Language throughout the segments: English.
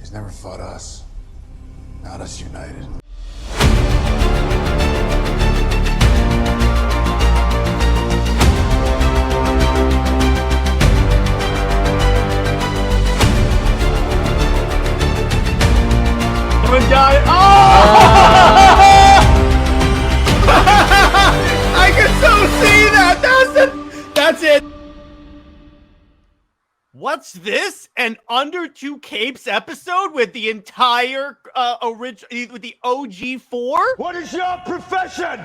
He's never fought us. Not us united. Die. Oh! I can so see that. That's it. What's this? An Under Two Capes episode with the entire original, with the OG 4? What is your profession?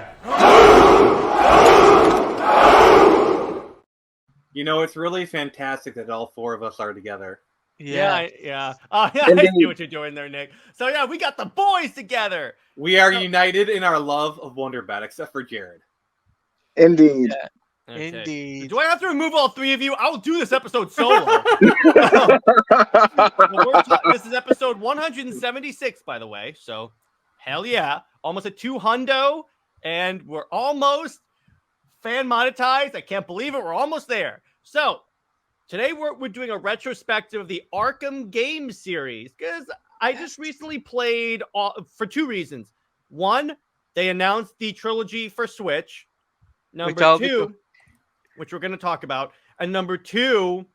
You know, it's really fantastic that all four of us are together. Yeah. Oh, yeah, I see what you're doing there, Nick. So, yeah, we got the boys together. We are united in our love of Wonder Bat, except for Jared. Indeed. Yeah. Okay. Indeed. Do I have to remove all three of you? I'll do this episode solo. This is episode 176, by the way. So, hell yeah. Almost a 200, and we're almost fan monetized. I can't believe it. We're almost there. So, today we're doing a retrospective of the Arkham game series because I just recently played for two reasons. One, they announced the trilogy for Switch. Number two, which we're going to talk about. And number two,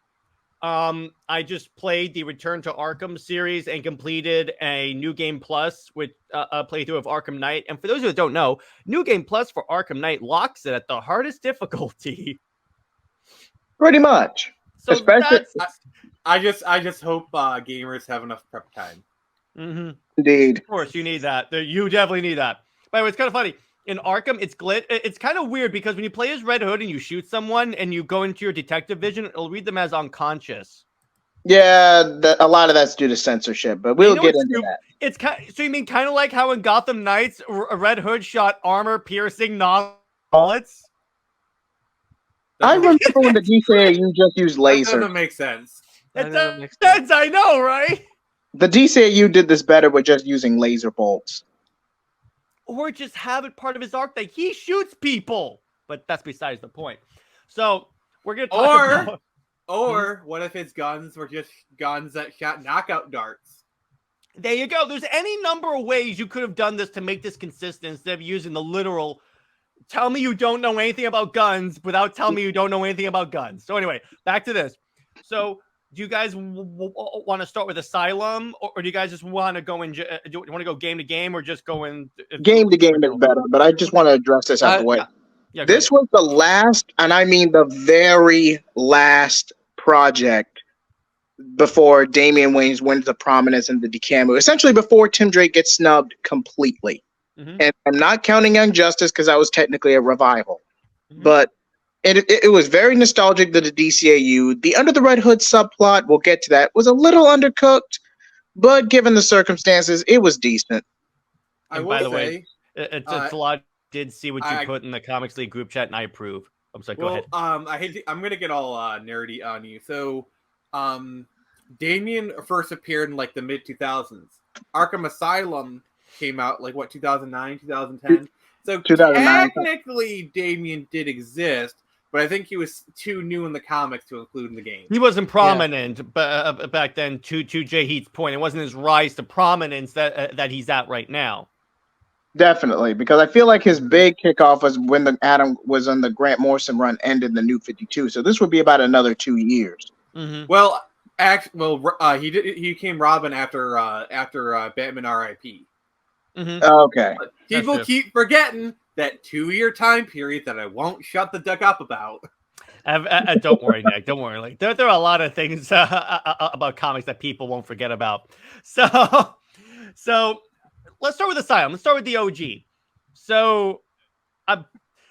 I just played the Return to Arkham series and completed a New Game Plus with a playthrough of Arkham Knight. And for those who don't know, New Game Plus for Arkham Knight locks it at the hardest difficulty. Pretty much. So Especially, I just hope gamers have enough prep time. Mm-hmm. Indeed. Of course, you need that. You definitely need that. By the way, it's kind of funny. In Arkham, it's kind of weird because when you play as Red Hood and you shoot someone and you go into your detective vision, it'll read them as unconscious. Yeah, a lot of that's due to censorship, but we'll get into that. It's so you mean kind of like how in Gotham Knights, Red Hood shot armor-piercing non-bullets? I remember when the DCAU just used laser. That doesn't make sense. It does make sense, I know, right? The DCAU did this better with just using laser bolts. Or just have it part of his arc that he shoots people. But that's besides the point. So we're going to talk about... Or what if his guns were just guns that shot knockout darts? There you go. There's any number of ways you could have done this to make this consistent instead of using the literal... Tell me you don't know anything about guns without telling me you don't know anything about guns. So anyway, back to this. So do you guys want to start with Asylum, or do you guys just want to go in? Do you want to go game to game, or just go in? Game to game is better, but I just want to address this out of the way. Yeah, this was the last, and I mean the very last project before Damian Wayans went into prominence in the Decamu. Essentially, before Tim Drake gets snubbed completely. Mm-hmm. And I'm not counting Young Justice because that was technically a revival. Mm-hmm. But it was very nostalgic to the DCAU. The Under the Red Hood subplot, we'll get to that, was a little undercooked, but given the circumstances, it was decent. By the way, it's a lot. Did see what you put in the Comics League group chat, and I approve. I'm sorry, go ahead. I'm going to get all nerdy on you. So, Damian first appeared in like the mid-2000s. Arkham Asylum came out like what 2009, 2010. So 2009. Technically, Damian did exist, but I think he was too new in the comics to include in the game. He wasn't prominent, but back then. To Jay Heath's point, it wasn't his rise to prominence that he's at right now. Definitely, because I feel like his big kickoff was when the Adam was on the Grant Morrison run ended the New 52. So this would be about another 2 years. Mm-hmm. Well, he became Robin after Batman R.I.P. Mm-hmm. Okay. But people keep forgetting that 2-year time period that I won't shut the duck up about. Don't worry, Nick. Don't worry. Like there are a lot of things about comics that people won't forget about. So let's start with Asylum. Let's start with the OG. So,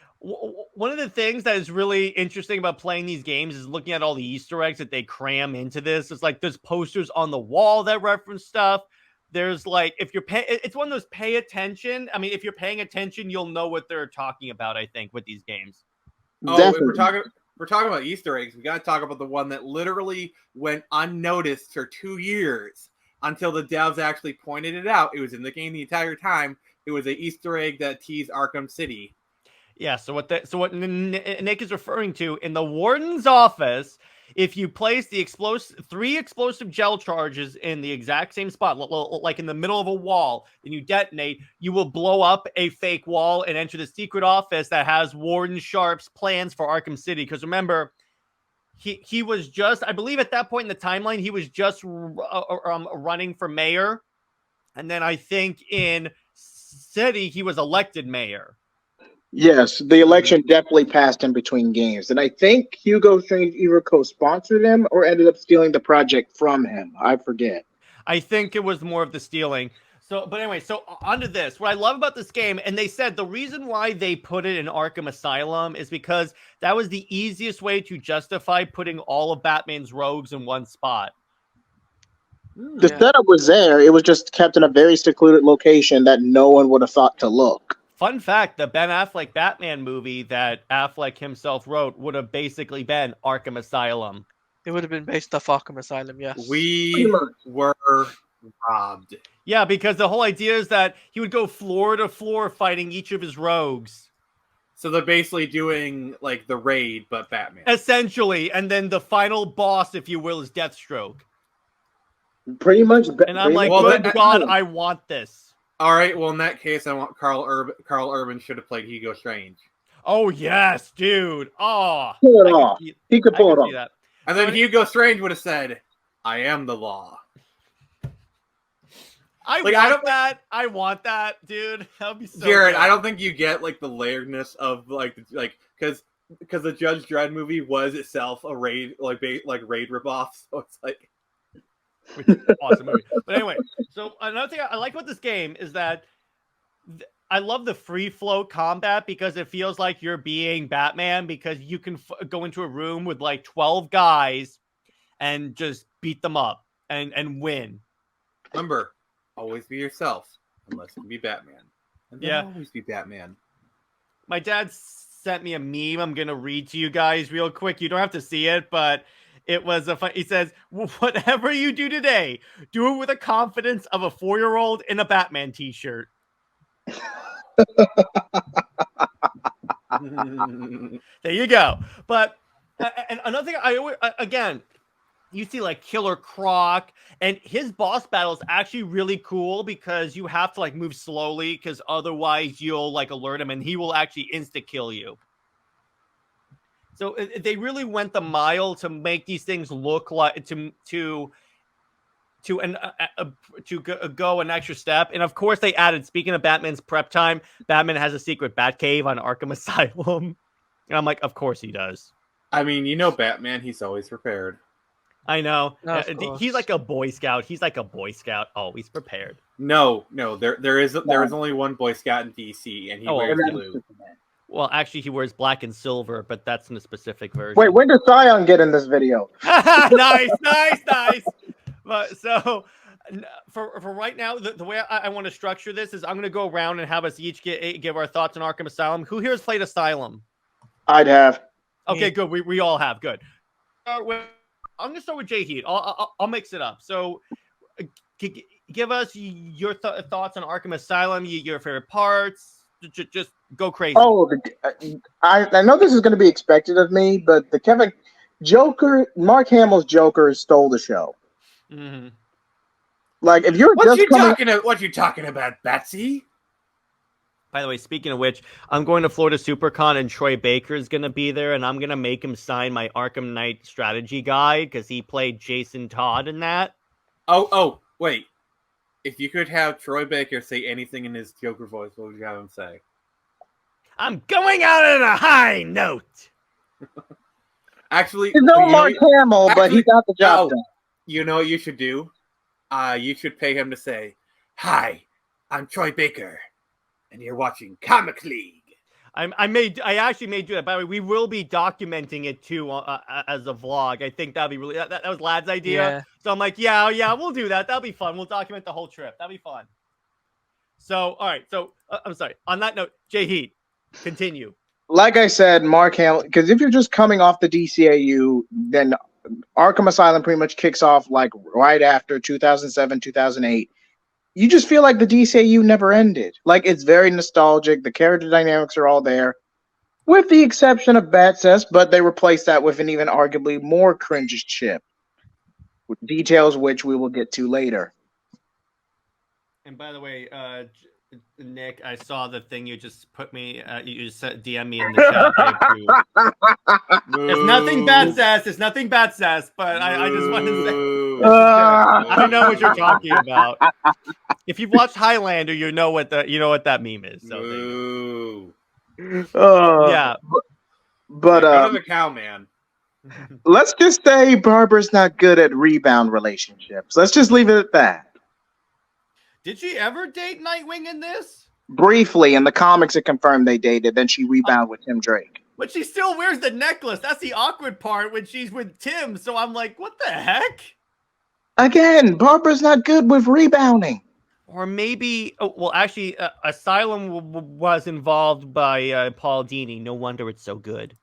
one of the things that is really interesting about playing these games is looking at all the Easter eggs that they cram into this. It's like there's posters on the wall that reference stuff. There's like, it's one of those pay attention. I mean, if you're paying attention, you'll know what they're talking about, I think, with these games. Oh, if we're talking about Easter eggs, we got to talk about the one that literally went unnoticed for 2 years until the devs actually pointed it out. It was in the game the entire time. It was an Easter egg that teased Arkham City. Yeah, so what Nick is referring to in the warden's office if you place the three explosive gel charges in the exact same spot, like in the middle of a wall, then you detonate, you will blow up a fake wall and enter the secret office that has Warden Sharp's plans for Arkham City. Because remember, he was just, I believe at that point in the timeline, he was just running for mayor. And then I think in City, he was elected mayor. Yes, the election definitely passed in between games. And I think Hugo Strange either co-sponsored him or ended up stealing the project from him. I forget. I think it was more of the stealing. So, but anyway, so onto this. What I love about this game, and they said the reason why they put it in Arkham Asylum is because that was the easiest way to justify putting all of Batman's rogues in one spot. The setup was there. It was just kept in a very secluded location that no one would have thought to look. Fun fact, the Ben Affleck Batman movie that Affleck himself wrote would have basically been Arkham Asylum. It would have been based off Arkham Asylum, yes. We were robbed. Yeah, because the whole idea is that he would go floor to floor fighting each of his rogues. So they're basically doing like the raid, but Batman. Essentially, and then the final boss, if you will, is Deathstroke. Pretty much. And I'm like, well, good God, I want this. All right, well, in that case, I want Carl Urban should have played Hugo Strange. Oh, yes, dude. Oh. Pull it off. He could pull it off. That. And then Hugo Strange would have said, I am the law. I want that, dude. That would be so Jared, good. I don't think you get like the layeredness of like because the Judge Dredd movie was itself a raid raid ripoff. So it's like which is an awesome movie. But anyway, so another thing I like about this game is that I love the free flow combat because it feels like you're being Batman because you can go into a room with like 12 guys and just beat them up and win. Remember, always be yourself unless you can be Batman. And then always be Batman. My dad sent me a meme I'm going to read to you guys real quick. You don't have to see it, but it was he says, whatever you do today, do it with the confidence of a 4-year-old in a Batman t-shirt. There you go. But and another thing I always, again, you see like Killer Croc, and his boss battle is actually really cool because you have to like move slowly because otherwise you'll like alert him and he will actually insta kill you. So they really went the mile to make these things look like to go an extra step. And of course they added, speaking of Batman's prep time, Batman has a secret Batcave on Arkham Asylum. And I'm like, of course he does. I mean, you know Batman, he's always prepared. I know. He's like a Boy Scout. He's like a Boy Scout, always prepared. No, there is only one Boy Scout in DC, and he wears blue. Well, actually, he wears black and silver, but that's in a specific version. Wait, when does Sion get in this video? Nice. But so, for right now, the way I want to structure this is I'm going to go around and have us each give our thoughts on Arkham Asylum. Who here has played Asylum? I'd have. Okay, good. We all have. Good. I'm going to start with Jay Heat. I'll mix it up. So, give us your thoughts on Arkham Asylum, your favorite parts. Just go crazy. Oh, I know this is going to be expected of me, but the Mark Hamill's Joker stole the show. Mm-hmm. Like, if you're what you talking about, Betsy? By the way, speaking of which, I'm going to Florida SuperCon and Troy Baker is going to be there, and I'm going to make him sign my Arkham Knight strategy guide because he played Jason Todd in that. Oh, wait. If you could have Troy Baker say anything in his Joker voice, what would you have him say? I'm going out on a high note. Actually, he's no Mark Hamill, but he got the job done. You know what you should do? You should pay him to say, "Hi, I'm Troy Baker, and you're watching Comic League." I actually may do that. By the way, we will be documenting it too as a vlog. I think that'd be really that was Lad's idea. Yeah. So I'm like, yeah, we'll do that. That'll be fun. We'll document the whole trip. That'll be fun. So, all right. So I'm sorry. On that note, Jay Heat, continue. Like I said, Mark Hamill, because if you're just coming off the DCAU, then Arkham Asylum pretty much kicks off like right after 2007, 2008. You just feel like the DCAU never ended. Like, it's very nostalgic. The character dynamics are all there. with the exception of Batcess, but they replaced that with an even arguably more cringe chip, with details which we will get to later. And by the way, Nick, I saw the thing you just put me. You just DM me in the chat. I approve. It's nothing bad sass. It's nothing bad sass. But I just wanted to say, I know what you're talking about. If you've watched Highlander, you know what that meme is. So yeah, but go to the cow man. let's just say Barbara's not good at rebound relationships. Let's just leave it at that. Did she ever date Nightwing in this? Briefly, in the comics, it confirmed they dated. Then she rebounded with Tim Drake. But she still wears the necklace. That's the awkward part when she's with Tim. So I'm like, what the heck? Again, Barbara's not good with rebounding. Or maybe, actually, Asylum was involved by Paul Dini. No wonder it's so good.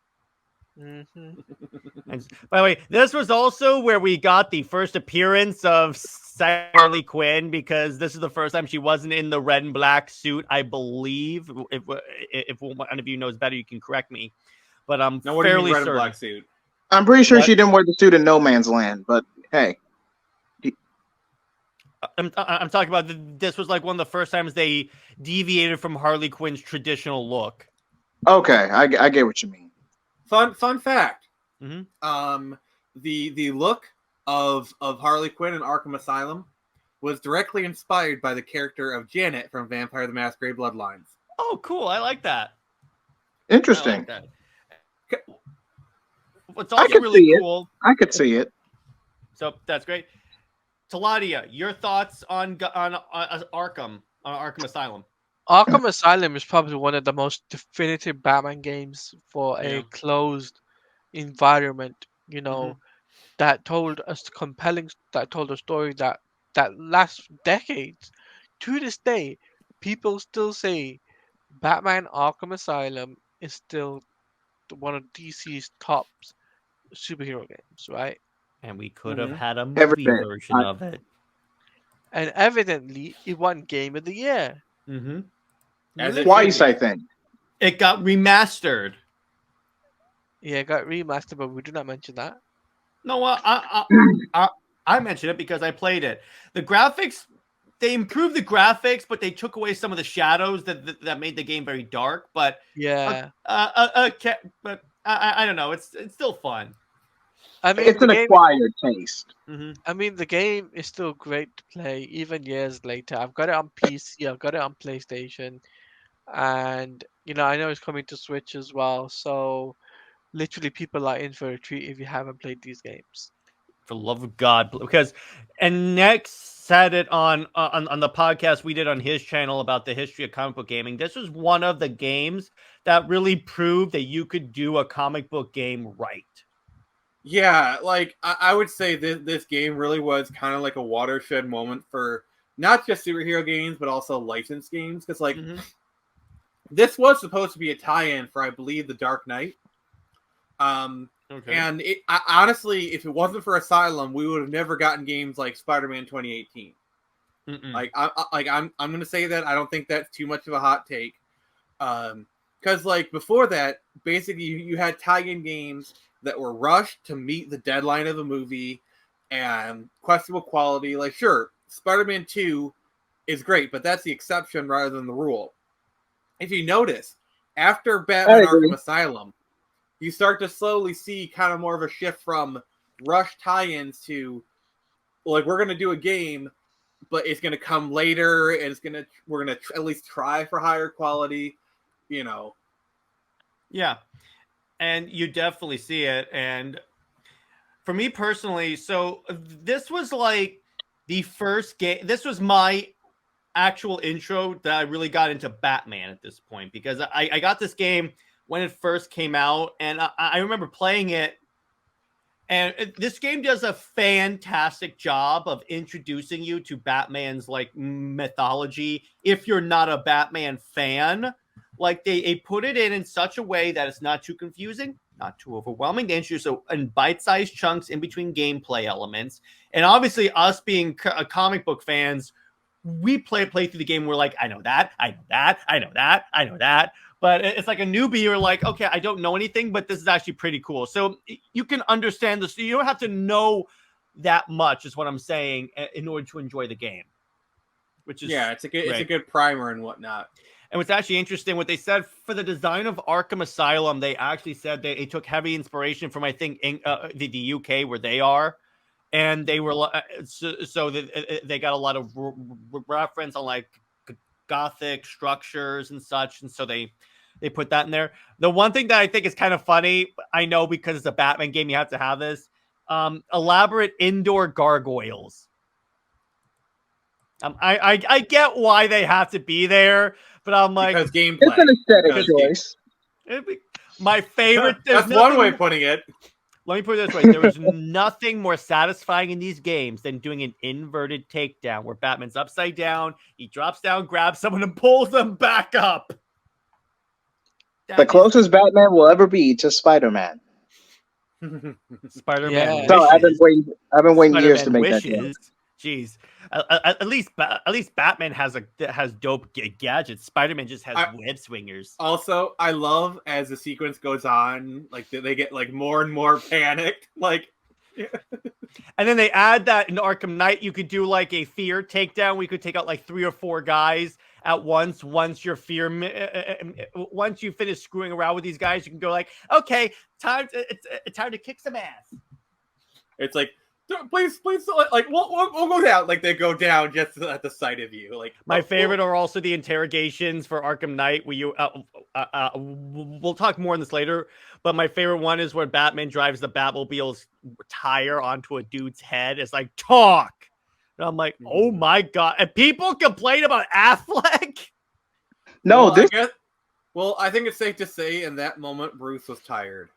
Mm-hmm. And by the way, this was also where we got the first appearance of Harley Quinn, because this is the first time she wasn't in the red and black suit, I believe. If one of you knows better, you can correct me. But I'm fairly certain. Black suit? I'm pretty sure she didn't wear the suit in No Man's Land, but hey. I'm talking about this was like one of the first times they deviated from Harley Quinn's traditional look. Okay, I get what you mean. Fun fact. Mm-hmm. The look of Harley Quinn in Arkham Asylum was directly inspired by the character of Janet from Vampire the Masquerade Bloodlines. Oh, cool! I like that. Interesting. I like that. What's also really cool. I could see it. So that's great. Taladia, your thoughts on Arkham Asylum? Arkham Asylum is probably one of the most definitive Batman games for a closed environment. That told a story that lasts decades. To this day, people still say Batman Arkham Asylum is still one of DC's top superhero games, right? And we could have had a movie version of it. And evidently, it won Game of the Year. Mm-hmm. Twice, I think. It got remastered. Yeah, it got remastered, but we did not mention that. No, I mentioned it because I played it. The graphics, they improved the graphics, but they took away some of the shadows that made the game very dark. But yeah, but I don't know. It's still fun. I mean, it's an acquired taste. Mm-hmm. I mean, the game is still great to play, even years later. I've got it on PC, I've got it on PlayStation, and I know it's coming to Switch as well. So, literally, people are in for a treat if you haven't played these games. For the love of God, and Next said it on the podcast we did on his channel about the history of comic book gaming. This was one of the games that really proved that you could do a comic book game right. Yeah, like I would say this game really was kind of like a watershed moment for not just superhero games, but also licensed games. Because this was supposed to be a tie-in for, I believe, The Dark Knight. Okay. And honestly, if it wasn't for Asylum, we would have never gotten games like Spider-Man 2018. Like I'm going to say that I don't think that's too much of a hot take. Because before that, basically you had tie-in games that were rushed to meet the deadline of the movie and questionable quality. Like, sure, Spider-Man 2 is great, but that's the exception rather than the rule. If you notice, after Batman Arkham Asylum, you start to slowly see kind of more of a shift from rush tie-ins to, we're going to do a game, but it's going to come later, and we're going to at least try for higher quality, Yeah. And you definitely see it. And for me personally, so this was like the first game. This was my actual intro that I really got into Batman at this point, because I got this game when it first came out, and I remember playing it. And this game does a fantastic job of introducing you to Batman's mythology. If you're not a Batman fan, they put it in such a way that it's not too confusing, not too overwhelming. They introduce in bite-sized chunks in between gameplay elements. And obviously, us being comic book fans, we play through the game. We're like, I know that, I know that, I know that, I know that. But it's like a newbie. You're like, okay, I don't know anything, but this is actually pretty cool. So you can understand this. You don't have to know that much, is what I'm saying, in order to enjoy the game. Which is it's a good primer and whatnot. And what's actually interesting, what they said for the design of Arkham Asylum, they actually said they took heavy inspiration from, I think, the UK where they are. And they were so they got a lot of reference on like Gothic structures and such. And so they put that in there. The one thing that I think is kind of funny, I know because it's a Batman game, you have to have this, elaborate indoor gargoyles. I get why they have to be there, but I'm like, because gameplay. It's an aesthetic choice. My favorite. That's one way of putting it. Let me put it this way: there was nothing more satisfying in these games than doing an inverted takedown, where Batman's upside down, he drops down, grabs someone, and pulls them back up. The closest Batman will ever be to Spider-Man. Spider-Man. Yeah. So I've been waiting years to make that joke. Jeez, at least Batman has dope gadgets. Spider-Man just has web swingers. Also, I love as the sequence goes on, like they get like more and more panicked, like. And then they add that in Arkham Knight, you could do like a fear takedown. We could take out like 3 or 4 guys at once. Once you finish screwing around with these guys, you can go like, okay, time to kick some ass. It's like, please, like we'll go down. Like they go down just at the sight of you. Like my favorite are also the interrogations for Arkham Knight. Where you, we'll talk more on this later. But my favorite one is where Batman drives the Batmobile's tire onto a dude's head. It's like, talk. And I'm like, oh my god! And people complain about Affleck. No, I think it's safe to say in that moment Bruce was tired.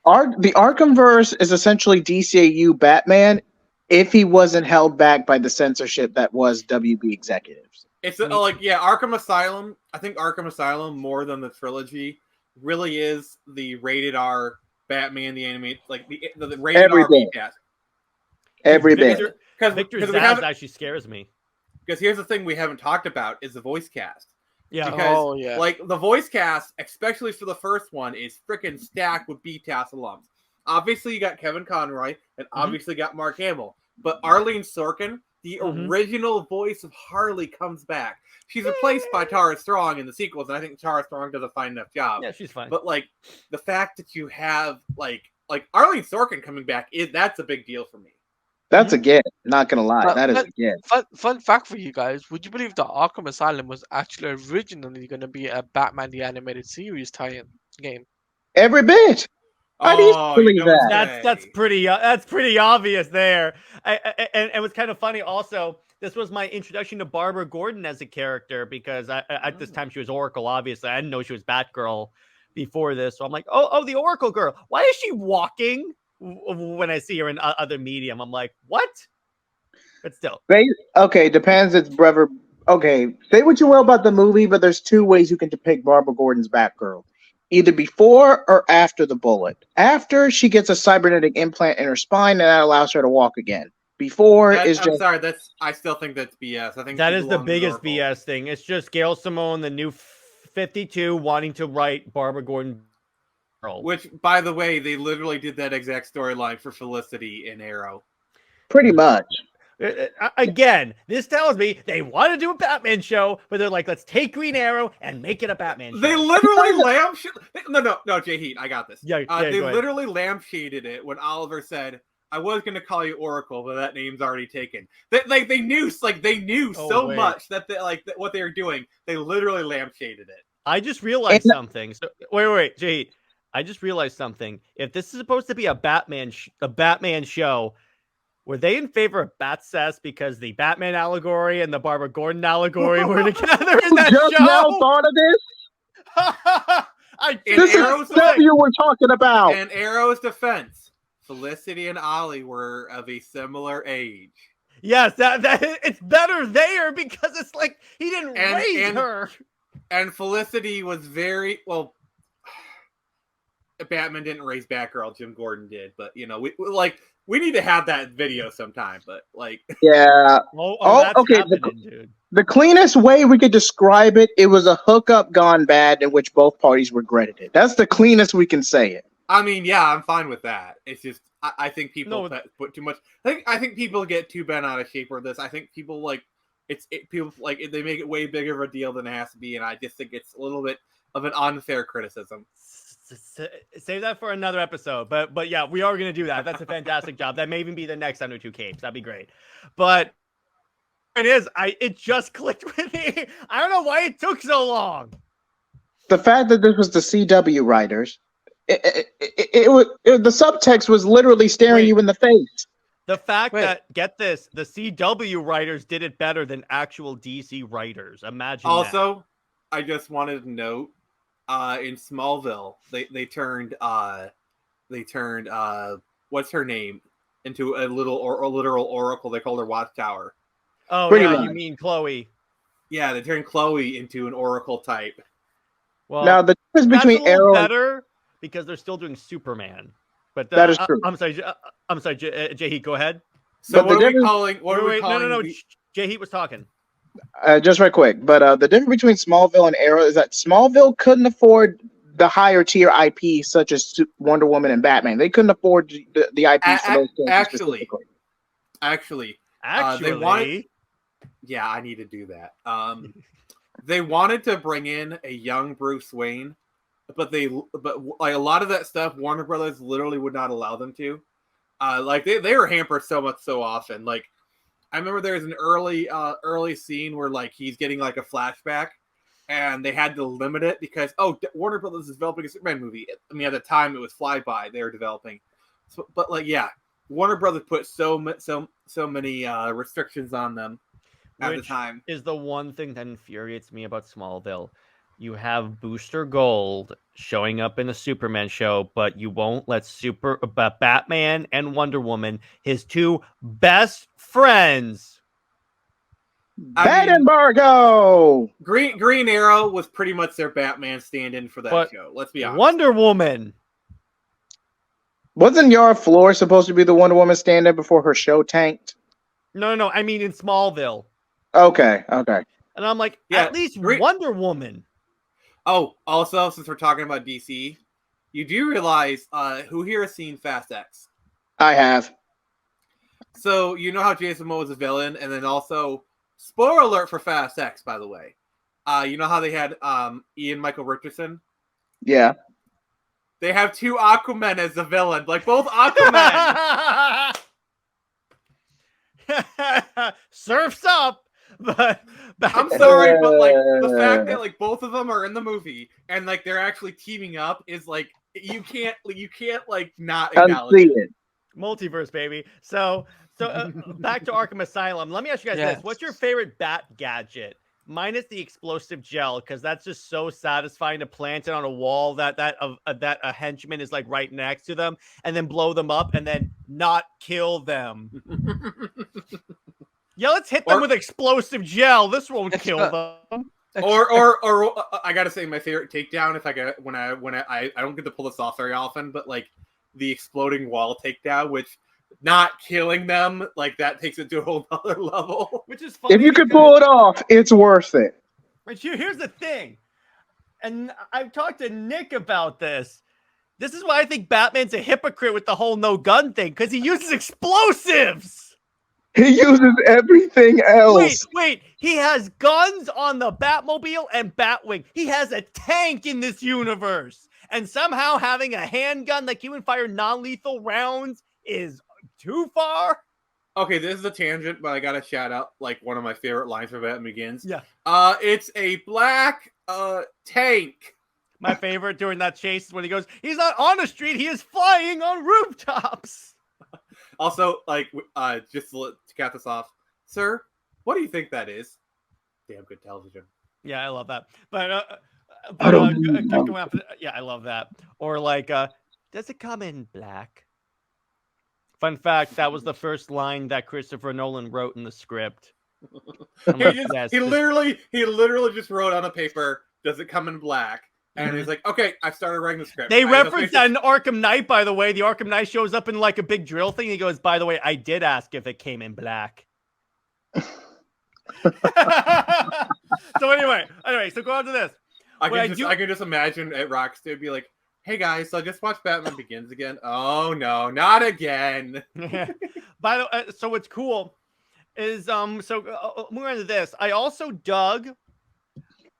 The Arkhamverse is essentially DCAU Batman if he wasn't held back by the censorship that was WB executives. It's Arkham Asylum. I think Arkham Asylum, more than the trilogy, really is the rated R Batman, the animated, like the rated R cast. Every bit. Victor Zsasz actually scares me. Because here's the thing we haven't talked about is the voice cast. Yeah. Because, like, the voice cast, especially for the first one, is freaking stacked with BTAS alums. Obviously, you got Kevin Conroy, and obviously got Mark Hamill. But Arlene Sorkin, the original voice of Harley, comes back. She's replaced by Tara Strong in the sequels, and I think Tara Strong does a fine enough job. Yeah, she's fine. But, like, the fact that you have, like Arlene Sorkin coming back, that's a big deal for me. That's a get. Not gonna lie, that is a get. Fun fact for you guys: would you believe that Arkham Asylum was actually originally going to be a Batman the Animated Series tie-in game? Every bit. How do you believe that? That's pretty obvious there. And it was kind of funny. Also, this was my introduction to Barbara Gordon as a character because at this time she was Oracle. Obviously, I didn't know she was Batgirl before this. So I'm like, oh, the Oracle girl. Why is she walking? When I see her in other medium, I'm like, what? But still. Depends. It's brother. Okay, say what you will about the movie, but there's 2 ways you can depict Barbara Gordon's Batgirl. Either before or after the bullet. After, she gets a cybernetic implant in her spine, and that allows her to walk again. Before is just... I'm sorry, I still think that's BS. I think that is the biggest BS thing. It's just Gail Simone, the new 52, wanting to write Barbara Gordon. Which, by the way, they literally did that exact storyline for Felicity in Arrow. Pretty much. Again, this tells me they want to do a Batman show, but they're like, let's take Green Arrow and make it a Batman show. They literally No, Jay Heat, I got this. They literally lampshaded it when Oliver said, I was going to call you Oracle, but that name's already taken. They knew much that what they were doing. They literally lampshaded it. I just realized something. So wait, Jay Heat. I just realized something. If this is supposed to be a Batman show, were they in favor of Bat-Cess because the Batman allegory and the Barbara Gordon allegory were together in that just show? Now thought of this? This is stuff you were talking about. In Arrow's defense, Felicity and Ollie were of a similar age. Yes, that it's better there because it's like he didn't raise her. And Felicity was very well. Batman didn't raise Batgirl, Jim Gordon did, but We need to have that video sometime, but like, Yeah. That's okay. happening, dude. The cleanest way we could describe it, it was a hookup gone bad in which both parties regretted it. That's the cleanest we can say it. I mean, yeah, I'm fine with that. It's just I think people No, put too much. I think people get too bent out of shape for this. I think people like people like they make it way bigger of a deal than it has to be, and I just think it's a little bit of an unfair criticism. Save that for another episode. But yeah, we are going to do that. That's a fantastic job. That may even be the next Under Two Capes. That'd be great. But it just clicked with me. I don't know why it took so long. The fact that this was the CW writers, the subtext was literally staring you in the face. The fact that, get this, the CW writers did it better than actual DC writers. Imagine Also, that. I just wanted to note, in Smallville, they turned what's her name into a literal oracle. They called her Watchtower. Oh, Pretty yeah, much. you mean Chloe. Yeah, they turned Chloe into an oracle type. Well, Now the difference that's between a little Arrow better because they're still doing Superman. But that is true. I'm sorry, Jay Heat, go ahead. So But what the are we calling? What are we Wait, calling? no. Jay Heat was talking. just right quick, but the difference between Smallville and Arrow is that Smallville couldn't afford the higher tier IP such as Wonder Woman and Batman. They couldn't afford the IPs for those characters Actually, Actually, they wanted. Yeah, I need to do that. They wanted to bring in a young Bruce Wayne, but like a lot of that stuff, Warner Brothers literally would not allow them to. Like they were hampered so often. Like I remember there was an early scene where like he's getting like a flashback, and they had to limit it because Warner Brothers is developing a Superman movie. I mean, at the time it was Flyby they were developing, but like Warner Brothers put so many restrictions on them at the time. Is the one thing that infuriates me about Smallville. You have Booster Gold showing up in a Superman show, but you won't let Batman and Wonder Woman, his two best friends. Bad embargo. Green Arrow was pretty much their Batman stand-in for that show. Let's be honest. Wonder Woman. Wasn't Yara Flor supposed to be the Wonder Woman stand-in before her show tanked? No. I mean in Smallville. Okay. And I'm like, at least Wonder Woman. Oh, also, since we're talking about DC, you do realize who here has seen Fast X? I have. So you know how Jason Momoa was a villain, and then also, spoiler alert for Fast X, by the way. You know how they had Ian Michael Richardson? Yeah. They have two Aquamen as the villain, like both Aquamen. Surf's up. But I'm sorry, but like the fact that like both of them are in the movie and like they're actually teaming up is like you can't like not acknowledge it. Multiverse, baby. So back to Arkham Asylum. Let me ask you guys this: what's your favorite bat gadget? Minus the explosive gel, because that's just so satisfying to plant it on a wall that a henchman is like right next to them, and then blow them up, and then not kill them. Yeah, let's hit them with explosive gel. This won't kill them. Or I gotta say my favorite takedown if I get I don't get to pull this off very often, but like the exploding wall takedown, which not killing them, like that takes it to a whole other level. Which is funny. If you could pull it off, it's worth it. But here's the thing, and I've talked to Nick about this. This is why I think Batman's a hypocrite with the whole no gun thing, because he uses explosives. He uses everything else. Wait. He has guns on the Batmobile and Batwing. He has a tank in this universe. And somehow having a handgun that can fire non-lethal rounds is too far. Okay, this is a tangent, but I gotta shout out like one of my favorite lines from Batman Begins. Yeah. It's a black tank. My favorite during that chase is when he goes, he's not on the street, he is flying on rooftops. Also, like, just to cap this off, sir, what do you think that is? Damn good television. Yeah, I love that. But I don't know. Yeah, I love that. Or like, does it come in black? Fun fact, that was the first line that Christopher Nolan wrote in the script. He literally just wrote on a paper, does it come in black? And he's like, okay, I started writing the script. They reference that in Arkham Knight, by the way. The Arkham Knight shows up in like a big drill thing. He goes, by the way, I did ask if it came in black. So anyway, so go on to this. I can just imagine at Rocksteady be like, hey guys, so I just watched Batman Begins again. Oh no, not again. By the way, so what's cool is moving on to this. I also dug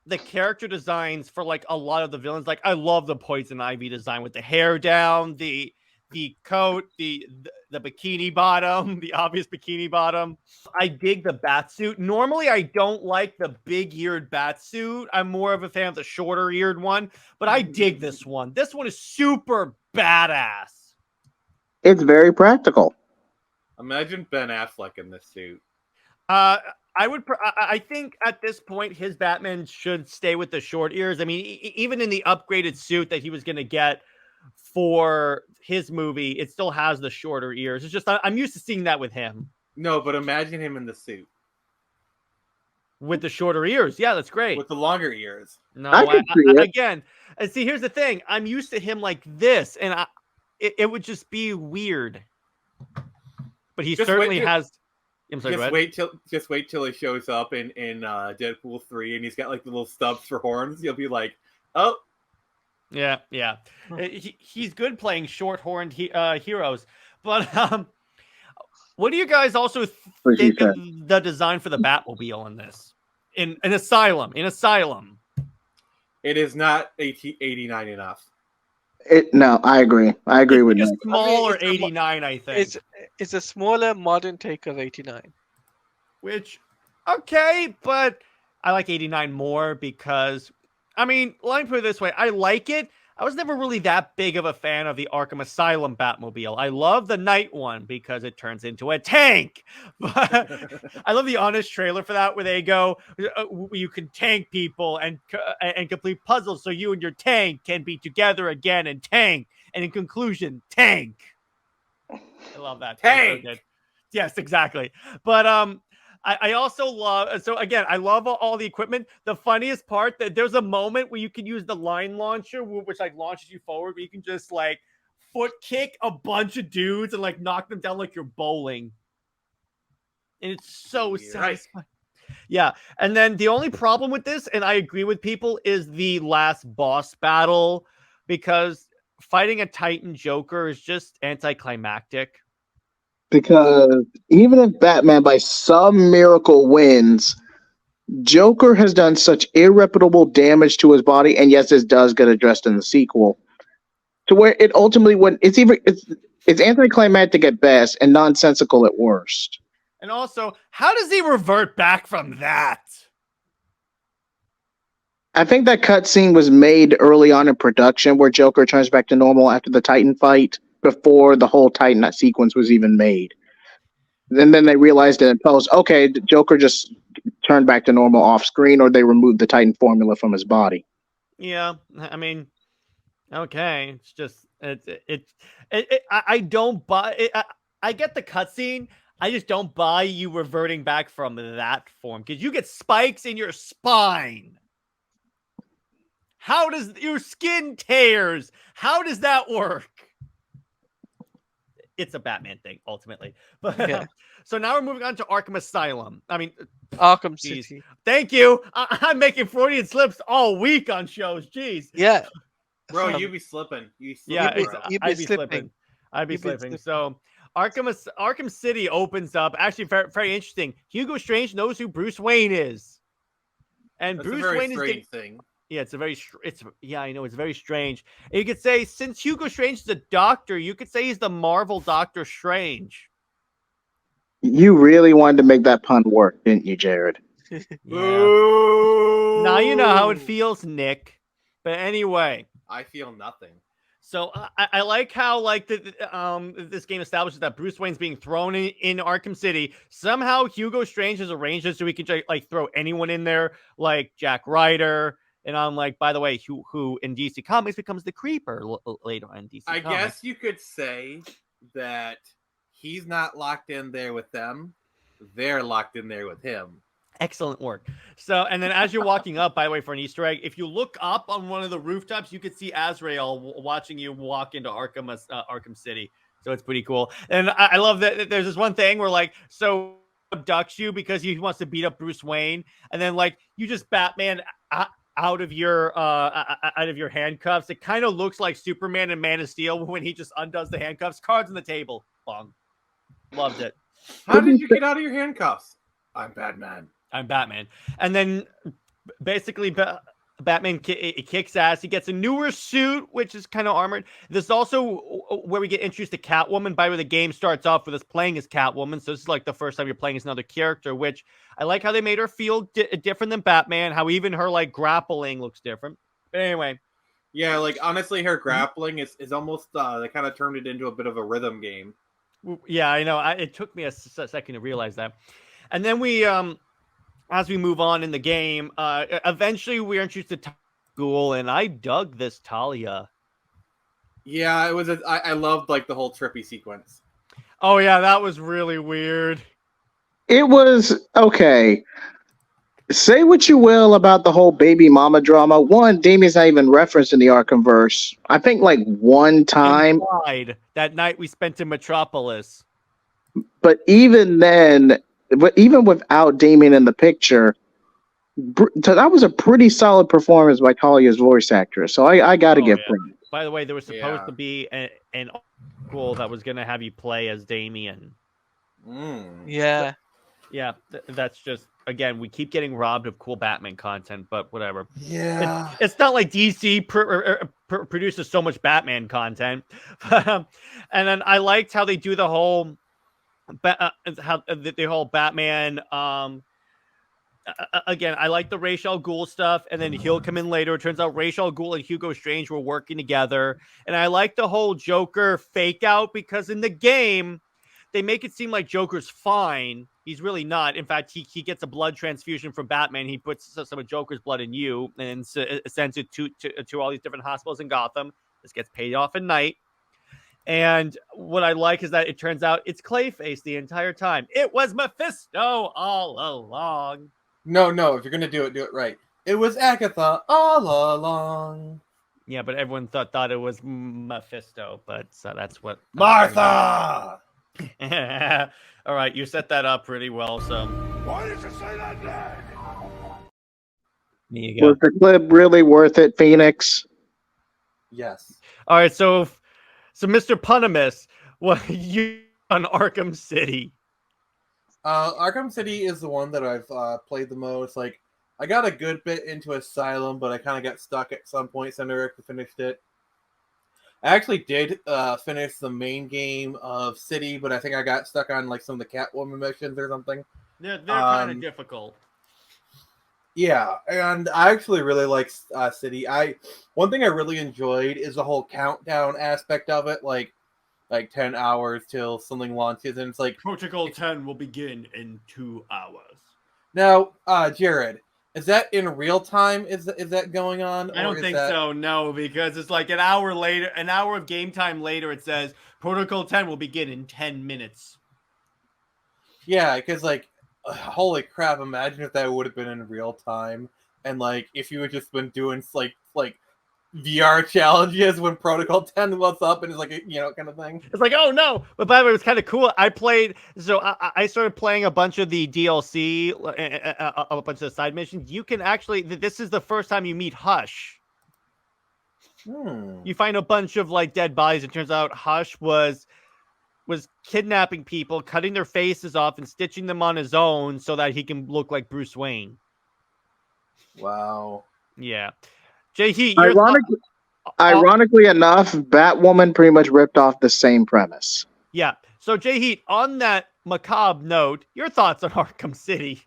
the character designs for like a lot of the villains. Like I love the Poison Ivy design with the hair down, the coat, the bikini bottom, the obvious bikini bottom. I dig the bat suit. Normally, I don't like the big-eared bat suit. I'm more of a fan of the shorter-eared one, but I dig this one. This one is super badass. It's very practical. Imagine Ben Affleck in this suit. I think at this point, his Batman should stay with the short ears. I mean, even in the upgraded suit that he was going to get for his movie, it still has the shorter ears. It's just I'm used to seeing that with him. No, but imagine him in the suit with the shorter ears. Yeah, that's great. With the longer ears. No, again, and see, here's the thing. I'm used to him like this, and it would just be weird. But he certainly has. I'm sorry, just wait till he shows up in Deadpool 3, and he's got like the little stubs for horns. You'll be like, oh. Yeah. He's good playing short-horned heroes. But what do you guys also think of the design for the Batmobile in this? In Asylum. It is not 89 enough. No, I agree. I agree with you. It's a smaller 89, I think. It's a smaller modern take of 89. Which, okay, but I like 89 more because... I mean, let me put it this way. I like it. I was never really that big of a fan of the Arkham Asylum Batmobile. I love the night one because it turns into a tank. But I love the honest trailer for that where they go, you can tank people and complete puzzles so you and your tank can be together again and tank. And in conclusion, tank. I love that. Tank. So yes, exactly. But I also love, so again, I love all the equipment. The funniest part, that there's a moment where you can use the line launcher, which like launches you forward, where you can just like foot kick a bunch of dudes and like knock them down like you're bowling. And it's so satisfying. Yeah. And then the only problem with this, and I agree with people, is the last boss battle, because fighting a Titan Joker is just anticlimactic. Because even if Batman by some miracle wins, Joker has done such irreparable damage to his body, and yes, this does get addressed in the sequel, to where it ultimately it's anticlimactic at best and nonsensical at worst. And also, how does he revert back from that? I think that cutscene was made early on in production, where Joker turns back to normal after the Titan fight, before the whole Titan sequence was even made. And then they realized it in post, okay, Joker just turned back to normal off screen, or they removed the Titan formula from his body. Yeah, I mean, okay, it's just I don't buy it. I get the cutscene. I just don't buy you reverting back from that form, because you get spikes in your spine. How does your skin tears? How does that work? It's a Batman thing, ultimately. But yeah. So now we're moving on to Arkham Asylum. I mean, Arkham City. Thank you. I'm making Freudian slips all week on shows. Jeez. Yeah. Bro, you be slipping. I'd be slipping. So Arkham City opens up. Actually, very, very interesting. Hugo Strange knows who Bruce Wayne is. And That's Bruce a very Wayne strange is thing. Yeah, I know, it's very strange. And you could say, since Hugo Strange is a doctor, you could say he's the Marvel Doctor Strange. You really wanted to make that pun work, didn't you, Jared? Yeah. Now you know how it feels, Nick. But anyway, I feel nothing. So I like how like this game establishes that Bruce Wayne's being thrown in Arkham City. Somehow Hugo Strange has arranged it so he can like throw anyone in there, like Jack Ryder. And I'm like, by the way, who in DC Comics becomes the Creeper later on DC I Comics. guess you could say that he's not locked in there with them. They're locked in there with him. Excellent work. So, and then as you're walking up, by the way, for an Easter egg, if you look up on one of the rooftops, you could see Azrael watching you walk into Arkham City. So it's pretty cool. And I love that there's this one thing where like, so abducts you because he wants to beat up Bruce Wayne, and then like you just Batman out of your handcuffs. It kind of looks like Superman and Man of Steel when he just undoes the handcuffs. Cards on the table. Bong. Loved it. How did you get out of your handcuffs? I'm Batman. And then basically Batman kicks ass. He gets a newer suit, which is kind of armored. This is also where we get introduced to Catwoman. By the way, the game starts off with us playing as Catwoman. So this is like the first time you're playing as another character, which I like how they made her feel different than Batman, how even her like grappling looks different. But anyway. Yeah, like honestly, her grappling is almost, they kind of turned it into a bit of a rhythm game. Yeah, I know. It took me a second to realize that. And then we, as we move on in the game, eventually we're introduced to Talia Ghul, and I dug this Talia. Yeah, it was. I loved like the whole trippy sequence. Oh yeah, that was really weird. It was okay. Say what you will about the whole baby mama drama. One, Damien's not even referenced in the Arkhamverse. I think like one time. That night we spent in Metropolis. But even then, even without Damien in the picture, that was a pretty solid performance by Talia's voice actress. So I got to give credit. By the way, there was supposed to be an article that was going to have you play as Damien. Yeah. Yeah, that's just, again, we keep getting robbed of cool Batman content, but whatever. Yeah. It's not like DC produces so much Batman content. And then I liked how they do the whole Batman. Again, I like the Ra's al Ghul stuff, and then he'll come in later. It turns out Ra's al Ghul and Hugo Strange were working together, and I like the whole Joker fake out because in the game they make it seem like Joker's fine. He's really not. In fact, he gets a blood transfusion from Batman. He puts some of Joker's blood in you and sends it to all these different hospitals in Gotham. This gets paid off at night. And what I like is that it turns out it's Clayface the entire time. It was Mephisto all along. No. If you're going to do it right. It was Agatha all along. Yeah, but everyone thought it was Mephisto. But so that's what... Martha! All right, you set that up pretty well. So Why did you say that name? There you go. Was the clip really worth it, Phoenix? Yes. All right, so Mr. Punimus, what you on Arkham City? Arkham City is the one that I've played the most. Like, I got a good bit into Asylum, but I kind of got stuck at some point, so I never actually finished it. I actually did finish the main game of City, but I think I got stuck on like some of the Catwoman missions or something. They're kind of difficult. Yeah, and I actually really like City. One thing I really enjoyed is the whole countdown aspect of it, like 10 hours till something launches, and it's like Protocol 10 will begin in 2 hours. Now, Jared, is that in real time? Is that going on? I don't think so. No, because it's like an hour of game time later. It says Protocol 10 will begin in 10 minutes. Yeah, because like, holy crap! Imagine if that would have been in real time, and like if you had just been doing like VR challenges when Protocol 10 was up, and it's like kind of thing. It's like, oh no! But by the way, it was kind of cool. I started playing a bunch of the DLC, a bunch of the side missions. You can actually, this is the first time you meet Hush. You find a bunch of like dead bodies. It turns out Hush was kidnapping people, cutting their faces off, and stitching them on his own so that he can look like Bruce Wayne. Wow. Yeah. Jay Heat, ironically enough, Batwoman pretty much ripped off the same premise. Yeah. So Jay Heat, on that macabre note, your thoughts on Arkham City?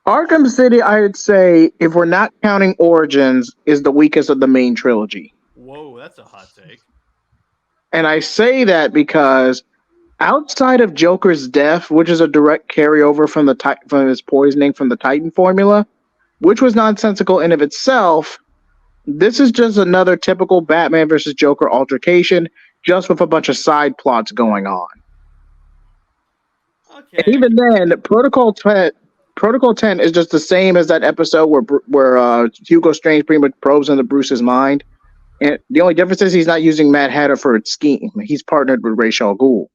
Arkham City, I would say, if we're not counting Origins, is the weakest of the main trilogy. Whoa, that's a hot take. And I say that because outside of Joker's death, which is a direct carryover from his poisoning from the Titan formula, which was nonsensical in of itself, this is just another typical Batman versus Joker altercation, just with a bunch of side plots going on. Okay. And even then, Protocol 10, Protocol 10 is just the same as that episode where Hugo Strange pretty much probes into Bruce's mind. And the only difference is he's not using Mad Hatter for its scheme. He's partnered with Ra's al Ghul.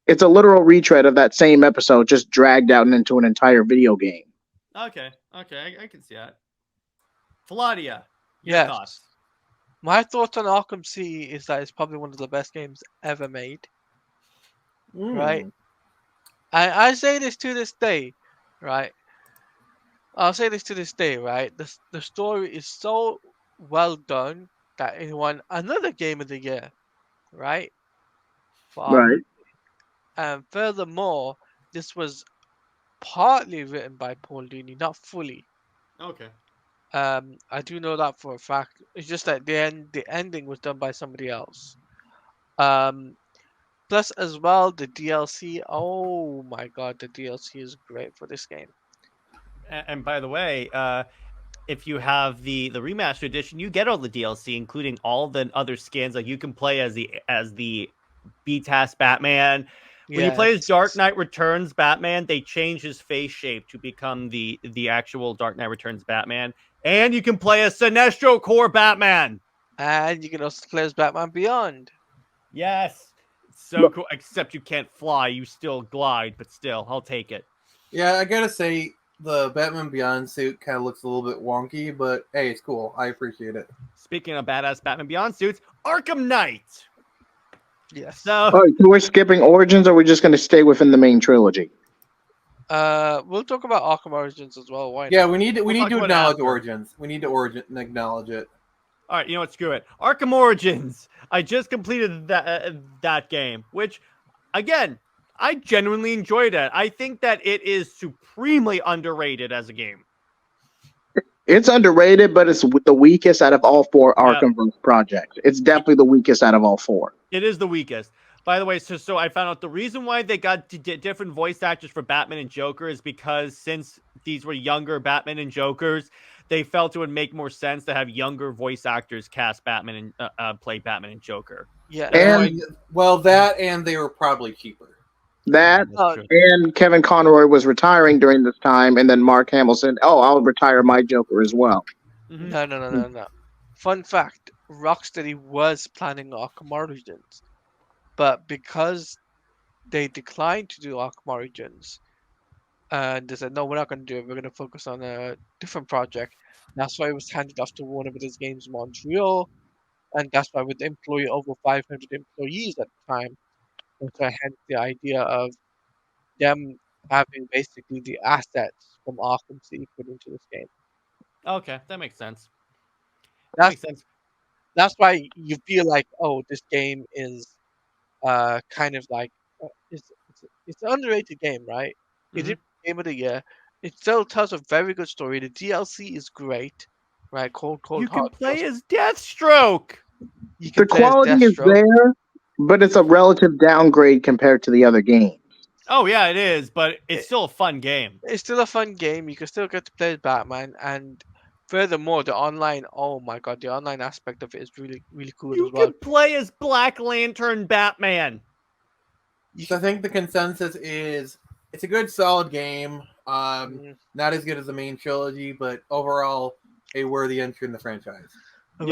It's a literal retread of that same episode, just dragged out into an entire video game. Okay, I can see that. Fladia, your Yes. thoughts? My thoughts on Arkham City is that it's probably one of the best games ever made. Right? I say this to this day, right? I'll say this to this day, right? The story is so well done that it won another Game of the Year, right? For Right. And furthermore, this was partly written by Paul Dini, not fully. Okay. I do know that for a fact. It's just that the ending was done by somebody else. Plus, as well, the DLC. Oh my god, the DLC is great for this game. And by the way, if you have the remastered edition, you get all the DLC, including all the other skins. Like you can play as the BTAS Batman. When you play as Dark Knight Returns Batman, they change his face shape to become the actual Dark Knight Returns Batman. And you can play as Sinestro Corps Batman. And you can also play as Batman Beyond. Yes. So cool. Except you can't fly. You still glide, but still, I'll take it. Yeah, I gotta say, the Batman Beyond suit kind of looks a little bit wonky, but hey, it's cool. I appreciate it. Speaking of badass Batman Beyond suits, Arkham Knight. Yes. So we're skipping Origins, or we're just going to stay within the main trilogy? We'll talk about Arkham Origins as well. Why not? Yeah, we need to talk about acknowledge after. Origins. We need to acknowledge it. all right, you know what? Screw it. Arkham Origins. I just completed that game, which, again, I genuinely enjoyed it. I think that it is supremely underrated as a game. It's underrated, but it's the weakest out of all four Arkham projects. It's definitely the weakest out of all four. It is the weakest. By the way, so I found out the reason why they got different voice actors for Batman and Joker is because since these were younger Batman and Jokers, they felt it would make more sense to have younger voice actors cast Batman and play Batman and Joker. Yeah. And That and they were probably cheaper. that That's true. and Kevin Conroy was retiring during this time, and then Mark Hamill said, "Oh, I'll retire my Joker as well." Mhm. No. Fun fact: Rocksteady was planning Arkham Origins, but because they declined to do Arkham Origins, and they said, "No, we're not going to do it. We're going to focus on a different project." That's why it was handed off to Warner Brothers Games Montreal, and that's why with employee over 500 employees at the time, and so hence the idea of them having basically the assets from Arkham City put into this game. Okay, that makes sense. That makes sense. That's why you feel like, oh, this game is kind of like it's an underrated game, right? It is Game of the Year. It still tells a very good story. The DLC is great, right? Cold You can Heart. play as Deathstroke. You can The play as quality is Deathstroke. there, but it's a relative downgrade compared to the other games. Oh yeah, it is, but it's still a fun game. It's still a fun game. You can still get to play as Batman, and furthermore, the online. Oh my god, the online aspect of it is really, really cool You as well. can play as Black Lantern Batman. So I think the consensus is it's a good, solid game. Not as good as the main trilogy, but overall a worthy entry in the franchise. A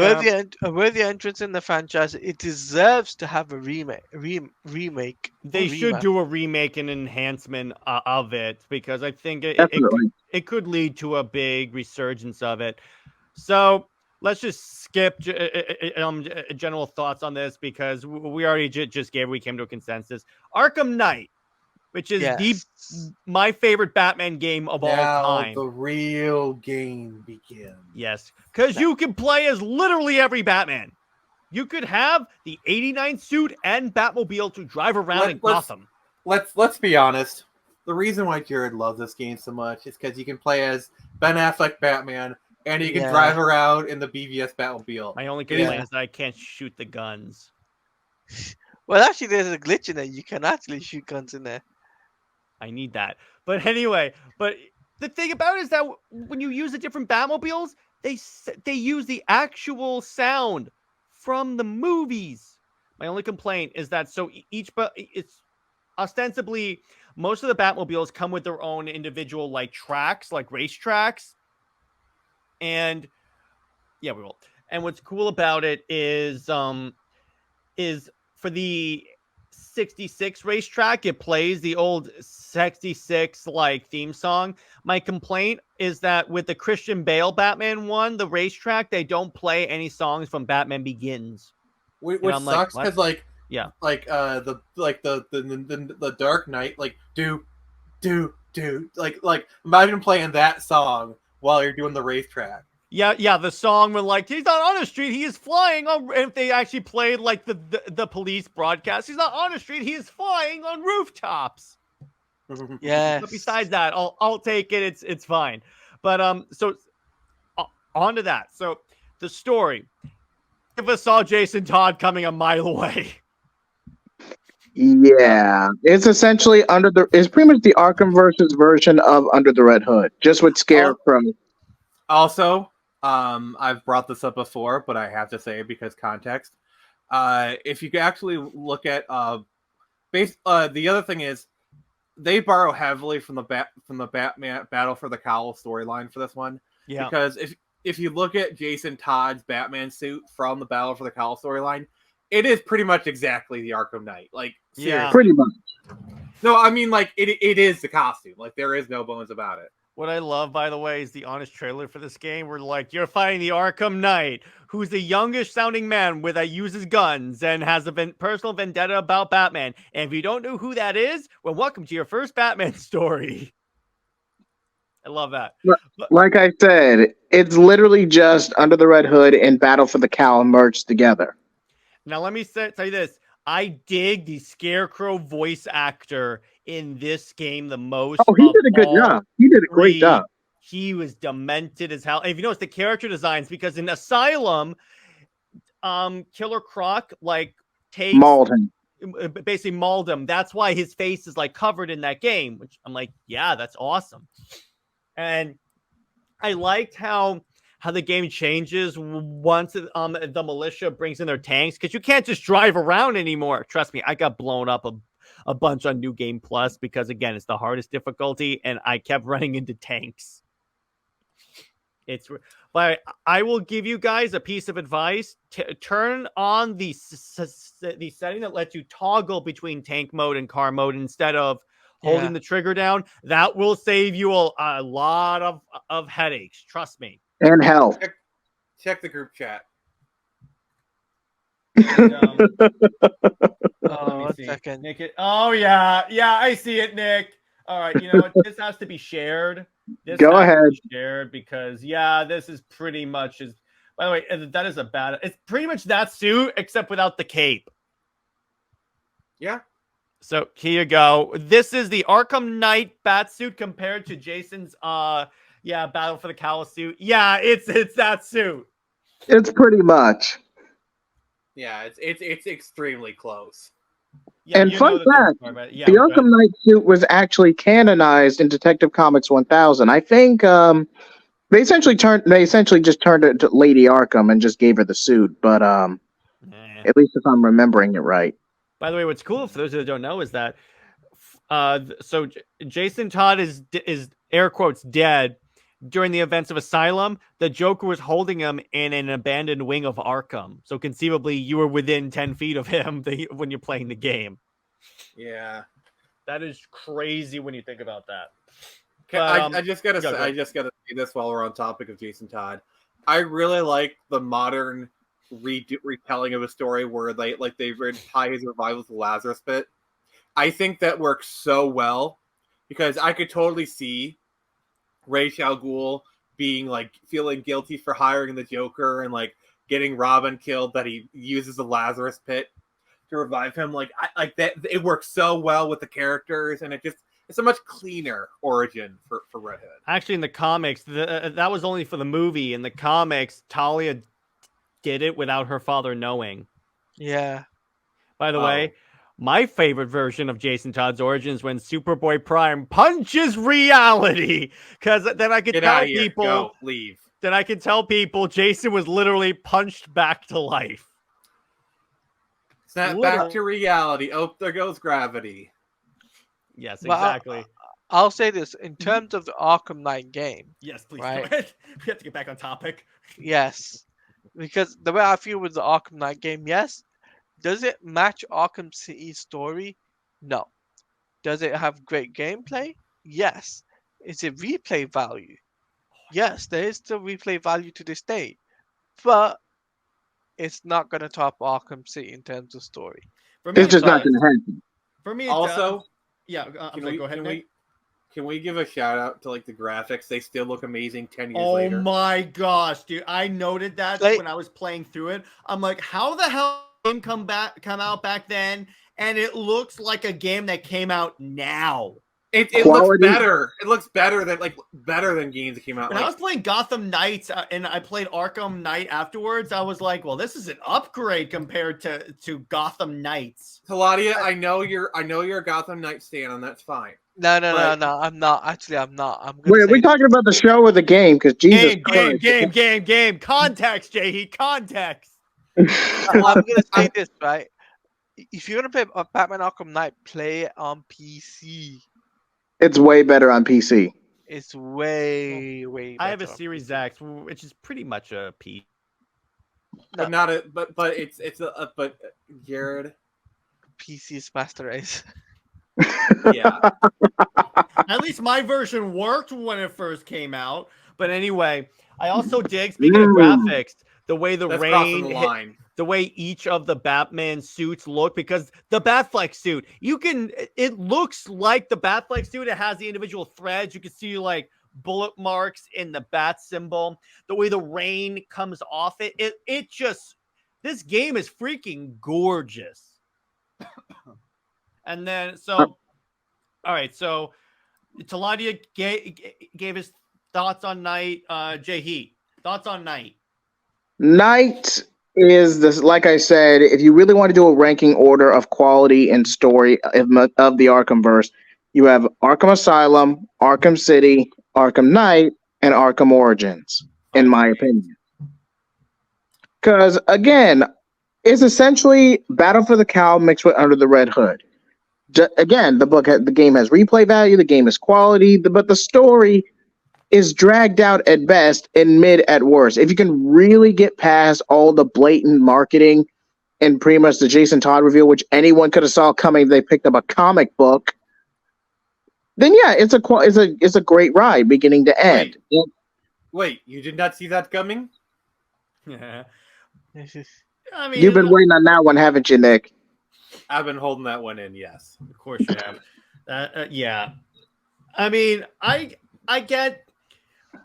worthy entrance in the franchise. It deserves to have a remake. They should do a remake and enhancement of it because I think Definitely. it could lead to a big resurgence of it. So let's just skip general thoughts on this because we already just we came to a consensus. Arkham Knight, which is my favorite Batman game of all time. The real game begins. Yes, because you can play as literally every Batman. You could have the 89 suit and Batmobile to drive around in Gotham. Let's be honest. The reason why Jared loves this game so much is because you can play as Ben Affleck Batman and you can drive around in the BVS Batmobile. My only complaint is that I can't shoot the guns. Well, actually, there's a glitch in there. You can actually shoot guns in there. I need that. But anyway, the thing about it is that when you use the different Batmobiles, they use the actual sound from the movies. My only complaint is that it's ostensibly most of the Batmobiles come with their own individual like tracks, like race tracks. And yeah, we will. And what's cool about it is for the 66 racetrack, it plays the old 66 like theme song. My complaint is that with the Christian Bale Batman one, the racetrack, they don't play any songs from Batman Begins. Which I'm like, sucks because like yeah, the Dark Knight like do like imagine playing that song while you're doing the racetrack. yeah, the song when like he's not on the street, he is flying on. If they actually played like the police broadcast, he's not on the street, he is flying on rooftops. Yes. But besides that, I'll take it. It's fine. But so on to that. So the story. If I saw Jason Todd coming a mile away. Yeah, it's essentially it's pretty much the Arkham versus version of Under the Red Hood, just with Scarecrow. Also, I've brought this up before, but I have to say it because context. If you could actually look at the other thing is they borrow heavily from the Batman Battle for the Cowl storyline for this one. Yeah. Because if you look at Jason Todd's Batman suit from the Battle for the Cowl storyline, it is pretty much exactly the Arkham Knight. Like, seriously. Yeah. Pretty much. No, I mean, like, it is the costume. Like, there is no bones about it. What I love, by the way, is the honest trailer for this game. Where like you're fighting the Arkham Knight, who's the youngest sounding man that uses guns and has a personal vendetta about Batman. And if you don't know who that is, well, welcome to your first Batman story. I love that. Like I said, it's literally just Under the Red Hood and Battle for the Cowl merged together. Now, let me tell you this. I dig the Scarecrow voice actor in this game the most. Oh, he did a good job. He did a great job. He was demented as hell. And if you notice the character designs, because in Asylum, Killer Croc like takes mauled him. Basically mauled him. That's why his face is like covered in that game, which I'm like, yeah, that's awesome. And I liked how the game changes once the militia brings in their tanks, because you can't just drive around anymore. Trust me, I got blown up a bunch on New Game Plus because, again, it's the hardest difficulty, and I kept running into tanks. But I will give you guys a piece of advice. Turn on the setting that lets you toggle between tank mode and car mode instead of holding the trigger down. That will save you a lot of headaches. Trust me. And health. Check the group chat. And, one second. Nick, oh, yeah, I see it, Nick. All right, you know what? This has to be shared. Go ahead. Shared because, this is pretty much by the way, that is it's pretty much that suit except without the cape. Yeah. So here you go. This is the Arkham Knight Batsuit compared to Jason's Battle for the Cowl suit. Yeah, it's that suit. It's pretty much. Yeah, it's extremely close. Yeah, and fun fact, the Arkham Knight suit was actually canonized in Detective Comics 1000. I think they essentially just turned it to Lady Arkham and just gave her the suit, but at least if I'm remembering it right. By the way, what's cool for those that don't know is that so Jason Todd is air quotes dead during the events of Asylum. The Joker was holding him in an abandoned wing of Arkham. So conceivably, you were within 10 feet of him when you're playing the game. Yeah, that is crazy when you think about that. I just gotta say this while we're on topic of Jason Todd. I really like the modern retelling of a story where they tie his revival to Lazarus Pit. I think that works so well because I could totally see Ra's al Ghul being like feeling guilty for hiring the Joker and like getting Robin killed, that he uses the Lazarus Pit to revive him. Like that, it works so well with the characters, and it's a much cleaner origin for Red Hood. Actually, in the comics, that was only for the movie. In the comics, Talia did it without her father knowing. Yeah. By the way, my favorite version of Jason Todd's origins when Superboy Prime punches reality, because then I could tell people, go, leave. Then I can tell people Jason was literally punched back to life. Snap back to reality. Oh, there goes gravity. Yes, But exactly. I'll say this in terms of the Arkham Knight game, Yes, please right? go ahead. We have to get back on topic. Yes, because the way I feel with the Arkham Knight game, yes, does it match Arkham City's story? No. Does it have great gameplay? Yes. Is it replay value? Yes, there is still replay value to this day, but it's not gonna top Arkham City in terms of story. For me, It's it just not does. going to happen. For me, it does. Also, Yeah, I'm can sorry. we Go ahead, can Nick. we give a shout out to like the graphics? They still look amazing 10 years Oh later. my gosh, dude! I noted that Like- when I was playing through it. I'm like, how the hell did the game come out back then, and it looks like a game that came out now. It looks Quality. better. It looks better than games that came out. When I was playing Gotham Knights and I played Arkham Knight afterwards, I was like, well, this is an upgrade compared to Gotham Knights. Taladia, I know you're a Gotham Knight stan, and that's fine. No, But- I'm not. Actually, I'm not. I'm gonna Wait, are say we talking about the show or the game? Because Jesus Christ. Game. Context, Jay. Context. I'm gonna say this, right? If you're gonna play Batman Arkham Knight, play it on PC. It's way better on PC. It's way I have a better on Series PC. X, which is pretty much a P. But not a but it's a but Jared. PC's master race. Yeah. At least my version worked when it first came out. But anyway, I also dig, speaking of graphics, the way the That's crossing rain the hit, line. the way each of the Batman suits look, because the Batfleck suit, it looks like the Batfleck suit. It has the individual threads. You can see like bullet marks in the bat symbol. The way the rain comes off it just, this game is freaking gorgeous. And then, all right, so Taladia gave his thoughts on Night. Jay Heat, thoughts on Night. Night is this, like I said, if you really want to do a ranking order of quality and story of the Arkhamverse, you have Arkham Asylum, Arkham City, Arkham Knight, and Arkham Origins, in my opinion. Because, again, it's essentially Battle for the Cowl mixed with Under the Red Hood. Again, the game has replay value, the game is quality, but the story is dragged out at best and mid at worst. If you can really get past all the blatant marketing and pretty much the Jason Todd reveal, which anyone could have saw coming if they picked up a comic book, then yeah, it's a great ride beginning to end. Wait, you did not see that coming? Yeah. I mean, You've been waiting on that one, haven't you, Nick? I've been holding that one in, yes. Of course you have. Yeah. I mean, I get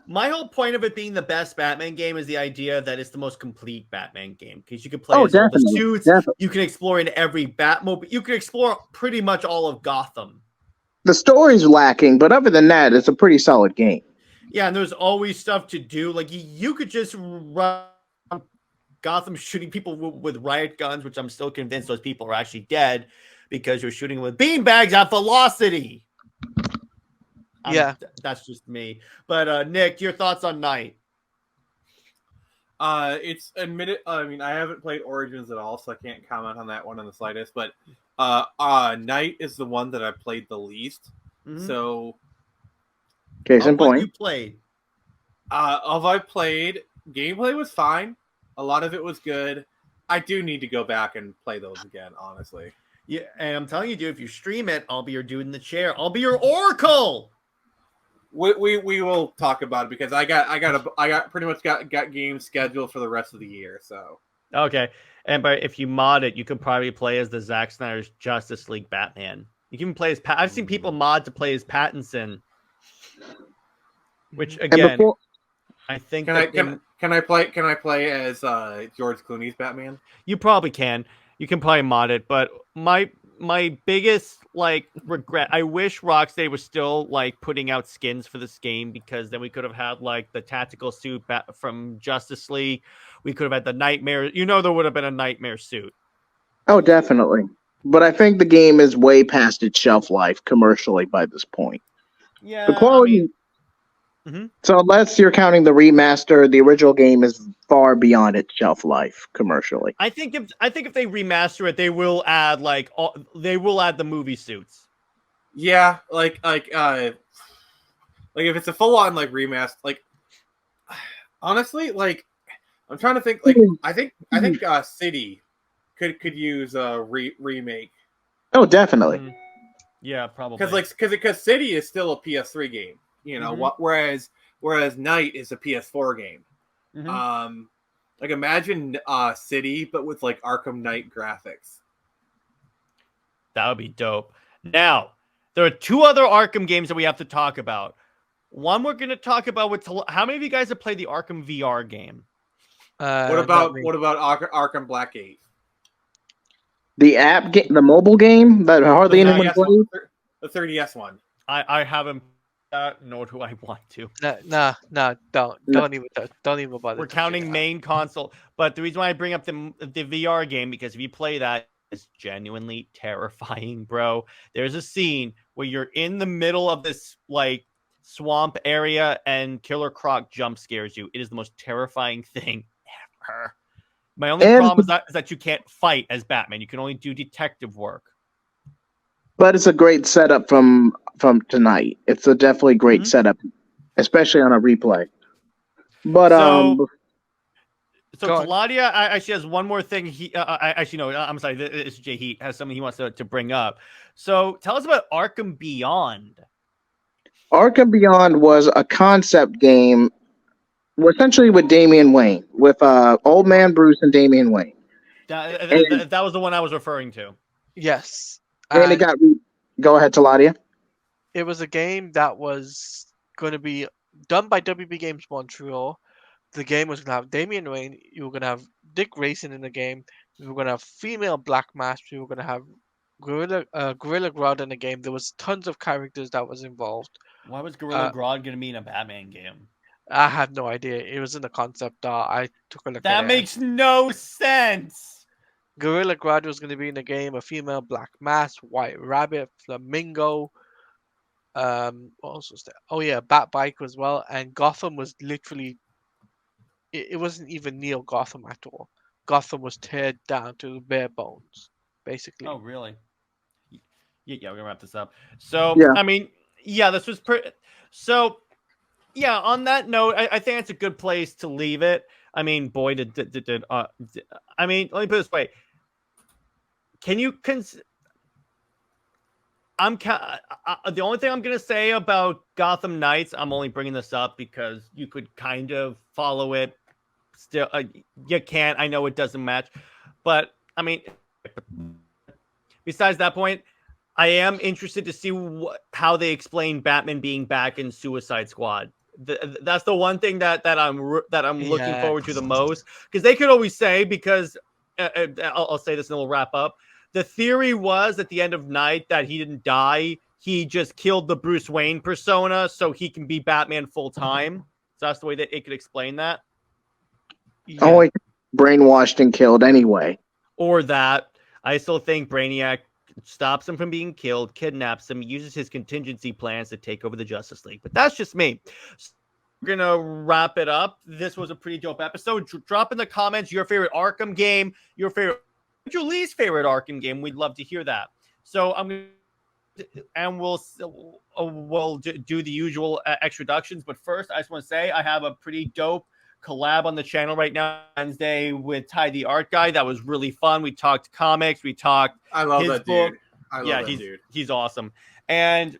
my whole point of it being the best Batman game is the idea that it's the most complete Batman game because you can play as all the suits. Definitely. You can explore in every Batmobile. You can explore pretty much all of Gotham. The story's lacking, but other than that, it's a pretty solid game. Yeah, and there's always stuff to do. Like you could just run Gotham shooting people with riot guns, which I'm still convinced those people are actually dead because you're shooting with beanbags at velocity. Yeah, that's just me. But Nick, your thoughts on Night? It's admitted. I mean, I haven't played Origins at all, so I can't comment on that one in the slightest. But Night is the one that I played the least. Mm-hmm. So, case in point, you played. I played, gameplay was fine. A lot of it was good. I do need to go back and play those again, honestly. Yeah, and I'm telling you, dude, if you stream it, I'll be your dude in the chair. I'll be your Oracle. We will talk about it because I got pretty much got games scheduled for the rest of the year. So okay, but if you mod it, you can probably play as the Zack Snyder's Justice League Batman. You can play as I've seen people mod to play as Pattinson, which again, I think can I play as George Clooney's Batman? You probably can. You can probably mod it, but my biggest regret, I wish Rocksteady was still putting out skins for this game because then we could have had the tactical suit from Justice League. We could have had the Nightmare. There would have been a Nightmare suit. Oh, definitely. But I think the game is way past its shelf life commercially by this point. Yeah, the quality. So unless you're counting the remaster, the original game is far beyond its shelf life commercially. I think if they remaster it, they will add the movie suits. Yeah, like if it's a full on like remaster, like honestly, like I'm trying to think. Like I think City could use a remake Oh, definitely. Yeah, probably. because City is still a PS3 game. You know Mhm. whereas Night is a PS4 game. Mhm. Like imagine City but with like Arkham Knight graphics. That would be dope. Now, there are two other Arkham games that we have to talk about. One we're going to talk about with how many of you guys have played the Arkham VR game? Not me. What about Arkham Blackgate? The the mobile game that hardly The anyone 3DS one, plays. the 3DS one. I haven't nor do I want to. No, don't No. don't even bother. We're touching counting that. main console, but the reason why I bring up the VR game because if you play that, it's genuinely terrifying, bro. There's a scene where you're in the middle of this like swamp area and Killer Croc jump scares you. It is the most terrifying thing ever. My only And problem is that you can't fight as Batman. You can only do detective work. but it's a great setup from tonight. It's a definitely great setup, especially on a replay. But So Go on. Claudia actually has one more thing. Actually no, I'm sorry. It's Jay. He has something he wants to bring up. So tell us about Arkham Beyond. Arkham Beyond was a concept game, essentially with Damian Wayne, with Old Man Bruce and Damian Wayne, That was the one I was referring to. Yes, and it and got. Go ahead, Taladia. it was a game that was going to be done by WB Games Montreal. The game was going to have Damian Wayne. You were going to have Dick Grayson in the game. We were going to have female Black Mask. We were going to have Gorilla Grodd in the game. There was tons of characters that was involved. Why was Gorilla Grodd going to be in a Batman game? I have no idea. It was in the concept art. I took a look at it. That makes no sense. Gorilla Grodd was going to be in the game. A female Black Mask, White Rabbit, Flamingo. What else was there? Oh yeah, Bat Bike as well. And Gotham was literally. It wasn't even Neo Gotham at all. Gotham was teared down to the bare bones, basically. Oh, really? Yeah, we're gonna wrap this up. So, Yeah. I mean, yeah, this was so. Yeah, on that note, I think it's a good place to leave it. I mean, boy, I mean, let me put it this way: can you the only thing I'm gonna say about Gotham Knights, I'm only bringing this up because you could kind of follow it. Still, you can't. I know it doesn't match, but I mean, besides that point, I am interested to see how they explain Batman being back in Suicide Squad. That's the one thing that I'm looking forward to the most, because they could always say, because I'll say this and we'll wrap up. The theory was at the end of Night that he didn't die. He just killed the Bruce Wayne persona so he can be Batman full time. So that's the way that it could explain that. Yeah. Oh, brainwashed and killed anyway. Or that. I still think Brainiac stops him from being killed, kidnaps him, uses his contingency plans to take over the Justice League. But that's just me. So we're going to wrap it up. This was a pretty dope episode. Drop in the comments your favorite Arkham game, your least favorite Arkham game. We'd love to hear that. So I'm going to, and we'll do the usual extroductions. But first, I just want to say I have a pretty dope collab on the channel right now Wednesday with Ty the Art Guy. That was really fun. We talked comics. We talked I love his that book. dude. I love that dude. He's awesome. And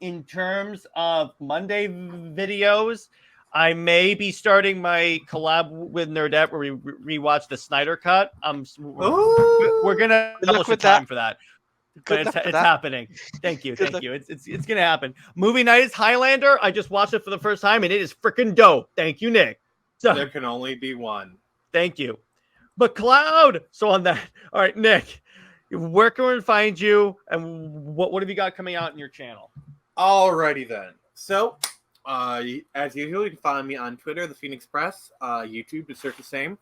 in terms of Monday videos, I may be starting my collab with Nerdette where we rewatch the Snyder Cut. We're gonna publish a time for that. But it's happening. Thank you. It's gonna happen. Movie night is Highlander. I just watched it for the first time and it is freaking dope. Thank you, Nick. So there can only be one. Thank you. But Cloud. So on that. All right, Nick. Where can we find you, and what have you got coming out in your channel? Alrighty then. So, as usual, you can find me on Twitter, the Phoenix Press, YouTube, to search the same.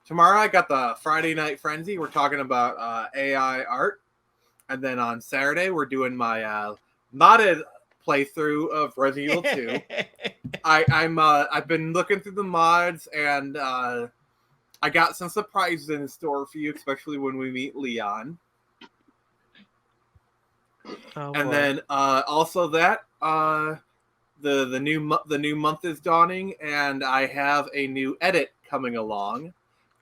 Tomorrow, I got the Friday Night Frenzy. We're talking about AI art, and then on Saturday, we're doing my modded playthrough of Resident Evil 2. I've been looking through the mods, and I got some surprises in store for you, especially when we meet Leon. Oh, And boy. then also that the new month is dawning, and I have a new edit coming along,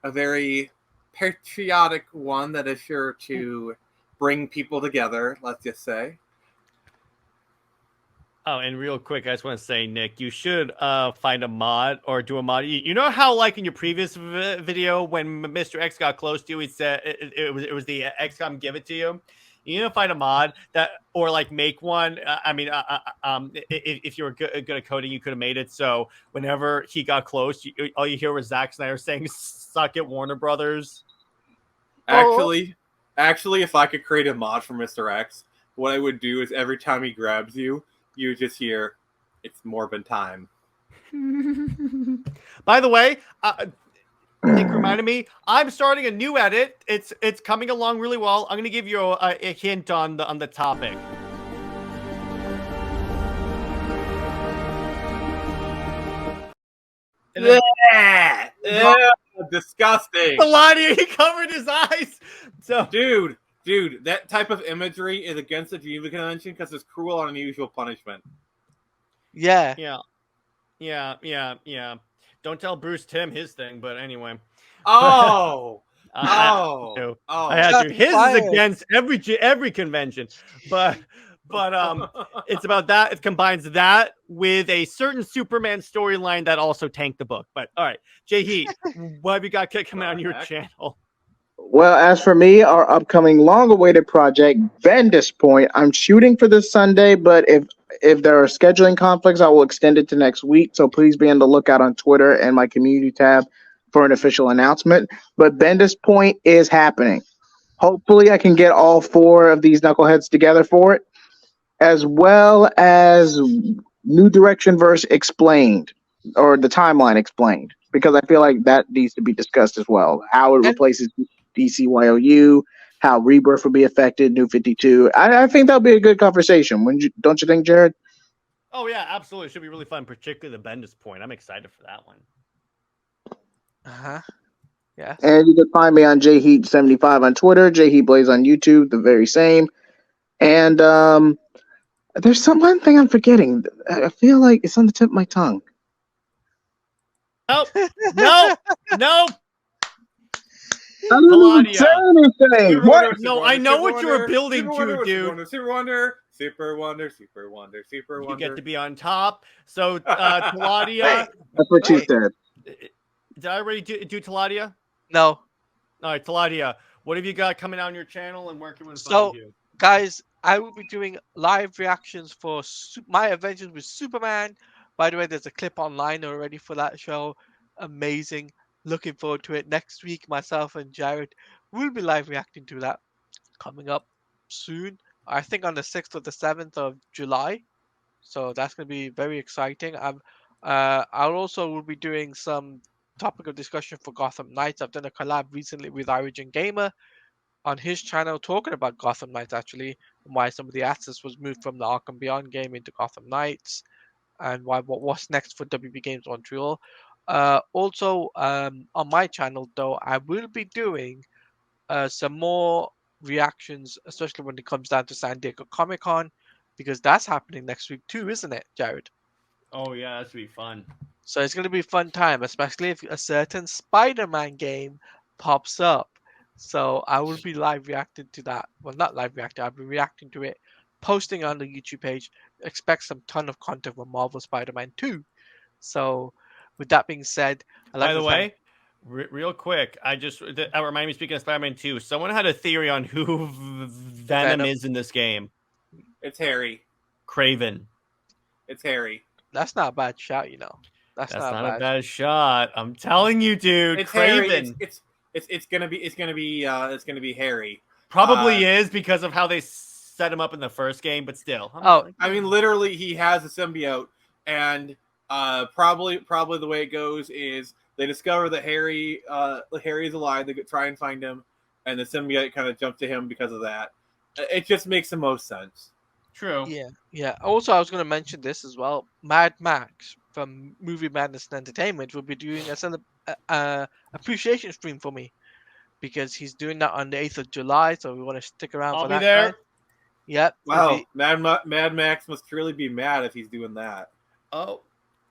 a very patriotic one that is sure to bring people together. Let's just say. Oh, and real quick, I just want to say, Nick, you should find a mod or do a mod. You know how, like in your previous video, when Mr. X got close to you, he said it was the XCOM give it to you. You need to find a mod that, or like make one. If you were good at coding, you could have made it so whenever he got close, all you hear was Zack Snyder saying "Suck it, Warner Brothers." Actually, if I could create a mod for Mr. X, what I would do is every time he grabs you, you just hear, "It's Morbin time." By the way, Nick reminded me, I'm starting a new edit. It's coming along really well. I'm going to give you a hint on the topic. Disgusting. Melania, he covered his eyes. So, Dude, that type of imagery is against the Geneva Convention because it's cruel and unusual punishment. Yeah. yeah. Don't tell Bruce Timm his thing, but anyway. Oh, I had to. His is against every convention, but it's about that. It combines that with a certain Superman storyline that also tanked the book. But all right, Jay Heat, what have you got coming on your channel? Well, as for me, our upcoming long-awaited project, Bendis Point, I'm shooting for this Sunday, but if there are scheduling conflicts, I will extend it to next week. So please be on the lookout on Twitter and my community tab for an official announcement. But Bendis Point is happening. Hopefully, I can get all 4 of these knuckleheads together for it, as well as New Direction verse explained, or the timeline explained, because I feel like that needs to be discussed as well. How it replaces DCYOU, how Rebirth will be affected, New 52. I think that'll be a good conversation. Don't you think, Jared? Oh yeah, absolutely. It should be really fun, particularly the Bendis Point. I'm excited for that one. Yeah. And you can find me on JHeat75 on Twitter, JHeatBlaze on YouTube, the very same. And there's one thing I'm forgetting. I feel like it's on the tip of my tongue. No. I didn't say anything. What? No, I know what you were building to, dude. Super Wonder. You get to be on top. So, Taladia. That's what you said. Did I already do Taladia? No. All right, Taladia. What have you got coming out on your channel and where can we So, find you? guys, I will be doing live reactions for my adventures with Superman. By the way, there's a clip online already for that show. Amazing. Looking forward to it. Next week, myself and Jared will be live reacting to that coming up soon. I think on the 6th or the 7th of July. So that's going to be very exciting. I'll also will be doing some topic of discussion for Gotham Knights. I've done a collab recently with Origin Gamer on his channel talking about Gotham Knights actually, and why some of the assets was moved from the Arkham Beyond game into Gotham Knights, and what's next for WB Games Montreal. Also, on my channel though, I will be doing some more reactions, especially when it comes down to San Diego Comic Con, because that's happening next week too, isn't it, Jared? Oh yeah, that's gonna be fun. So it's gonna be a fun time, especially if a certain Spider-Man game pops up. So I will be live reacting to that. Well, not live reacting. I'll be reacting to it, posting on the YouTube page. Expect some ton of content from Marvel Spider-Man 2. So, with that being said, By the way, real quick, that reminded me, speaking of Spider-Man 2, someone had a theory on who Venom is in this game. It's Harry. Craven. It's Harry. That's not a bad shot, you know. That's not a bad shot. I'm telling you, dude. It's Craven. Harry. It's gonna be Harry. Probably is because of how they set him up in the first game, but still. I mean, literally, he has a symbiote, and probably the way it goes is they discover that Harry is alive. They try and find him, and the symbiote kind of jumps to him because of that. It just makes the most sense. True. Yeah. Also, I was going to mention this as well. Mad Max from Movie Madness and Entertainment will be doing a appreciation stream for me, because he's doing that on the 8th of July. So we want to stick around for that. I'll be there. Yep. Wow, Mad Max must really be mad if he's doing that. Oh,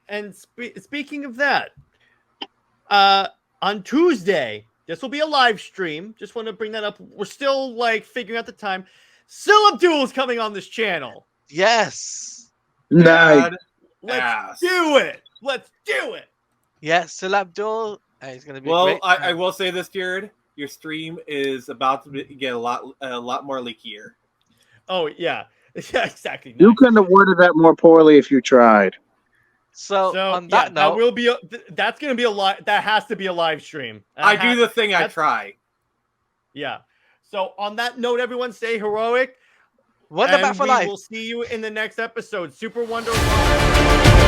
and speaking of that, on Tuesday, this will be a live stream. Just want to bring that up. We're still like figuring out the time. Sil Abdul is coming on this channel. Yes. Nice. Let's do it. Let's do it. Yes, Sil Abdul. It's gonna be Well, great. I will say this, Jared. Your stream is about to get a lot more leakier. Oh yeah, yeah, exactly. You Nice. couldn't have worded that more poorly if you tried. So on that note, that will be that's going to be a live. That has to be a live stream. I do the thing I try. Yeah. So on that note, everyone stay heroic. what about for life? We'll see you in the next episode. Super Wonder Woman.